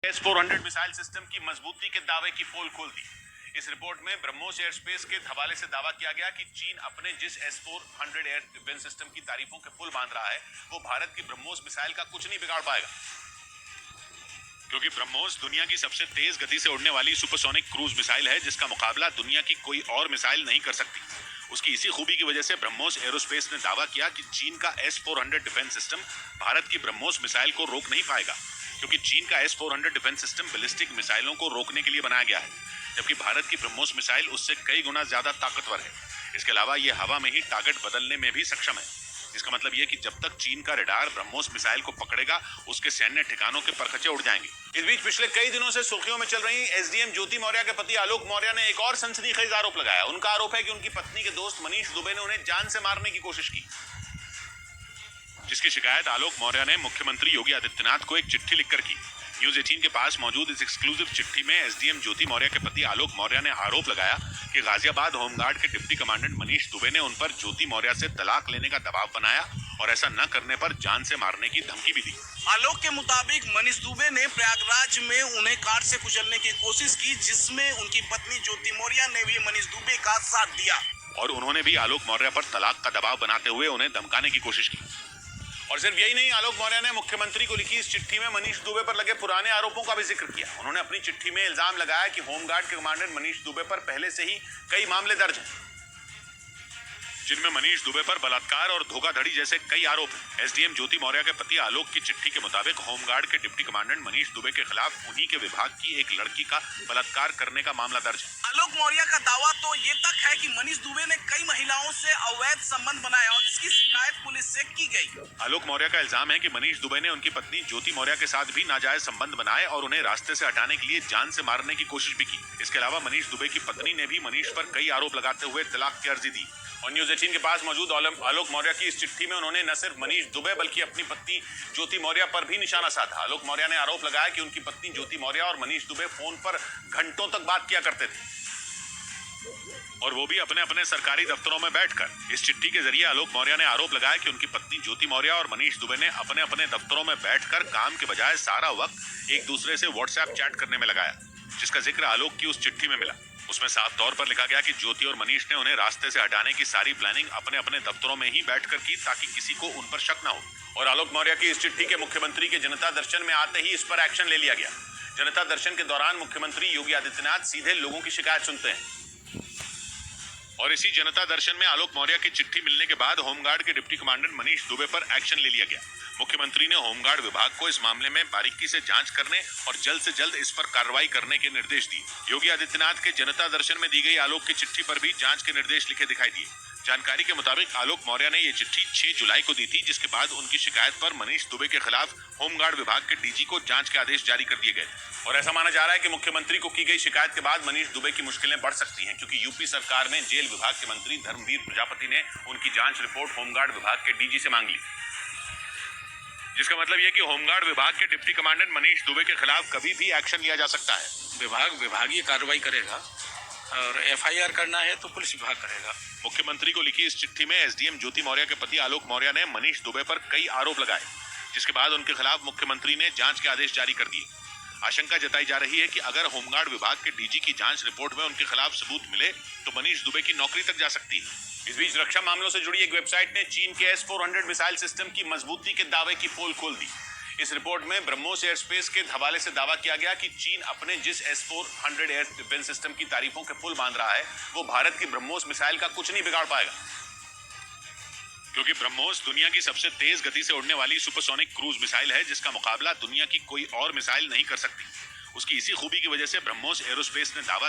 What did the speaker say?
S-400 missile system की मजबूती के दावे की पोल खोल दी। इस रिपोर्ट में ब्रह्मोस एयरस्पेस के हवाले से दावा किया गया कि चीन अपने जिस S-400 एयर डिफेंस सिस्टम की तारीफों के पुल बांध रहा है वो भारत की ब्रह्मोस मिसाइल का कुछ नहीं बिगाड़ पाएगा, क्योंकि ब्रह्मोस दुनिया की सबसे तेज गति से उड़ने वाली सुपरसोनिक क्रूज मिसाइल है जिसका मुकाबला दुनिया की कोई और मिसाइल नहीं कर सकती। उसकी इसी खूबी की वजह से ब्रह्मोस एरोस्पेस ने दावा किया कि चीन का S-400 डिफेंस सिस्टम भारत की ब्रह्मोस मिसाइल को रोक नहीं पाएगा, क्योंकि चीन का S-400 डिफेंस सिस्टम बैलिस्टिक मिसाइलों को रोकने के लिए बनाया गया है, जबकि भारत की ब्रह्मोस मिसाइल उससे कई गुना ज्यादा ताकतवर है। इसके अलावा यह हवा में ही टारगेट बदलने में भी सक्षम है। इसका मतलब यह कि जब तक चीन का रडार ब्रह्मोस मिसाइल को पकड़ेगा उसके सैन्य ठिकानों के परखचे उड़ जाएंगे। इस बीच पिछले कई दिनों से सुर्खियों में चल रही एसडीएम ज्योति मौर्य के पति आलोक मौर्य ने एक और सनसनीखेज आरोप लगाया। उनका आरोप है कि उनकी पत्नी के दोस्त मनीष दुबे ने उन्हें जान से मारने की कोशिश की, जिसकी शिकायत आलोक मौर्य ने मुख्यमंत्री योगी आदित्यनाथ को एक चिट्ठी लिखकर की। न्यूज 18 के पास मौजूद इस एक्सक्लूसिव चिट्ठी में एसडीएम ज्योति मौर्य के पति आलोक मौर्य ने आरोप लगाया कि गाजियाबाद होमगार्ड के डिप्टी कमांडेंट मनीष दुबे ने उन पर ज्योति मौर्य से तलाक लेने का दबाव बनाया और ऐसा न करने पर जान से मारने की धमकी भी दी। आलोक के मुताबिक मनीष दुबे ने प्रयागराज में उन्हें कार से कुचलने की कोशिश की, जिसमें उनकी पत्नी ज्योति मौर्य ने भी मनीष दुबे का साथ दिया और उन्होंने भी आलोक मौर्य पर तलाक का दबाव बनाते हुए उन्हें धमकाने की कोशिश की। और सिर्फ यही नहीं, आलोक मौर्य ने मुख्यमंत्री को लिखी इस चिट्ठी में मनीष दुबे पर लगे पुराने आरोपों का भी जिक्र किया। उन्होंने अपनी चिट्ठी में इल्जाम लगाया कि होमगार्ड के कमांडेंट मनीष दुबे पर पहले से ही कई मामले दर्ज हैं, जिनमें मनीष दुबे पर बलात्कार और धोखाधड़ी जैसे कई आरोप हैं। एसडीएम ज्योति मौर्य के पति आलोक की चिट्ठी के मुताबिक होमगार्ड के डिप्टी कमांडेंट मनीष दुबे के खिलाफ उन्हीं के विभाग की एक लड़की का बलात्कार करने का मामला दर्ज है। आलोक मौर्य का दावा तो ये तक है कि मनीष दुबे ने कई महिलाओं से अवैध संबंध बनाया और इसकी शिकायत पुलिस से की गई। आलोक मौर्य का इल्जाम है कि मनीष दुबे ने उनकी पत्नी ज्योति मौर्य के साथ भी नाजायज संबंध बनाए और उन्हें रास्ते से हटाने के लिए जान से मारने की कोशिश भी की। इसके अलावा मनीष दुबे की पत्नी ने भी मनीष पर कई आरोप लगाते हुए तलाक की अर्जी दी। और न्यूज 18 के पास मौजूद आलोक मौर्य की इस चिट्ठी में उन्होंने न सिर्फ मनीष दुबे बल्कि अपनी पत्नी ज्योति मौर्य पर भी निशाना साधा। आलोक मौर्य ने आरोप लगाया कि उनकी पत्नी ज्योति मौर्य और मनीष दुबे फोन पर घंटों तक बात किया करते थे, और वो भी अपने अपने सरकारी दफ्तरों में बैठकर। इस चिट्ठी के जरिए आलोक मौर्य ने आरोप लगाया कि उनकी पत्नी ज्योति मौर्य और मनीष दुबे ने अपने अपने दफ्तरों में बैठकर काम के बजाय सारा वक्त एक दूसरे से व्हाट्सएप चैट करने में लगाया, जिसका जिक्र आलोक की उस चिट्ठी में मिला। उसमें साफ तौर पर लिखा गया कि ज्योति और मनीष ने उन्हें रास्ते से हटाने की सारी प्लानिंग अपने अपने दफ्तरों में ही बैठकर की, ताकि किसी को उन पर शक न हो। और आलोक मौर्य की इस चिट्ठी के मुख्यमंत्री के जनता दर्शन में आते ही इस पर एक्शन ले लिया गया। जनता दर्शन के दौरान मुख्यमंत्री योगी आदित्यनाथ सीधे लोगों की शिकायत सुनते हैं, और इसी जनता दर्शन में आलोक मौर्य की चिट्ठी मिलने के बाद होमगार्ड के डिप्टी कमांडेंट मनीष दुबे पर एक्शन ले लिया गया। मुख्यमंत्री ने होमगार्ड विभाग को इस मामले में बारीकी से जांच करने और जल्द से जल्द इस पर कार्रवाई करने के निर्देश दिए। योगी आदित्यनाथ के जनता दर्शन में दी गई आलोक की चिट्ठी पर भी जांच के निर्देश लिखे दिखाई दिए। जानकारी के मुताबिक आलोक मौर्य ने ये चिट्ठी 6 जुलाई को दी थी, जिसके बाद उनकी शिकायत पर मनीष दुबे के खिलाफ होमगार्ड विभाग के डीजी को जांच के आदेश जारी कर दिए गए। और ऐसा माना जा रहा है कि मुख्यमंत्री को की गई शिकायत के बाद मनीष दुबे की मुश्किलें बढ़ सकती हैं, क्योंकि यूपी सरकार में जेल विभाग के मंत्री धर्मवीर प्रजापति ने उनकी जांच रिपोर्ट होमगार्ड विभाग के डीजी से मांग ली, जिसका मतलब यह कि होमगार्ड विभाग के डिप्टी कमांडेंट मनीष दुबे के खिलाफ कभी भी एक्शन लिया जा सकता है। विभाग विभागीय कार्रवाई करेगा और एफआईआर करना है तो पुलिस विभाग करेगा। मुख्यमंत्री को लिखी इस चिट्ठी में एसडीएम ज्योति मौर्य के पति आलोक मौर्य ने मनीष दुबे पर कई आरोप लगाए, जिसके बाद उनके खिलाफ मुख्यमंत्री ने जांच के आदेश जारी कर दिए। आशंका जताई जा रही है कि अगर होमगार्ड विभाग के डीजी की जांच रिपोर्ट में उनके खिलाफ सबूत मिले तो मनीष दुबे की नौकरी तक जा सकती है। इस बीच रक्षा मामलों से जुड़ी एक वेबसाइट ने चीन के S-400 मिसाइल सिस्टम की मजबूती के दावे की पोल खोल दी। इस रिपोर्ट में ब्रह्मोस एयरस्पेस के हवाले से दावा किया गया कि चीन अपने जिस S-400 एयर डिफेंस सिस्टम की तारीफों के पुल बांध रहा है वो भारत की ब्रह्मोस मिसाइल का कुछ नहीं बिगाड़ पाएगा, क्योंकि ब्रह्मोस दुनिया की सबसे तेज गति से उड़ने वाली सुपरसोनिक क्रूज मिसाइल है जिसका मुकाबला दुनिया की कोई और मिसाइल नहीं कर सकती। उसकी इसी खूबी की वजह से ब्रह्मोस एरोस्पेस ने दावा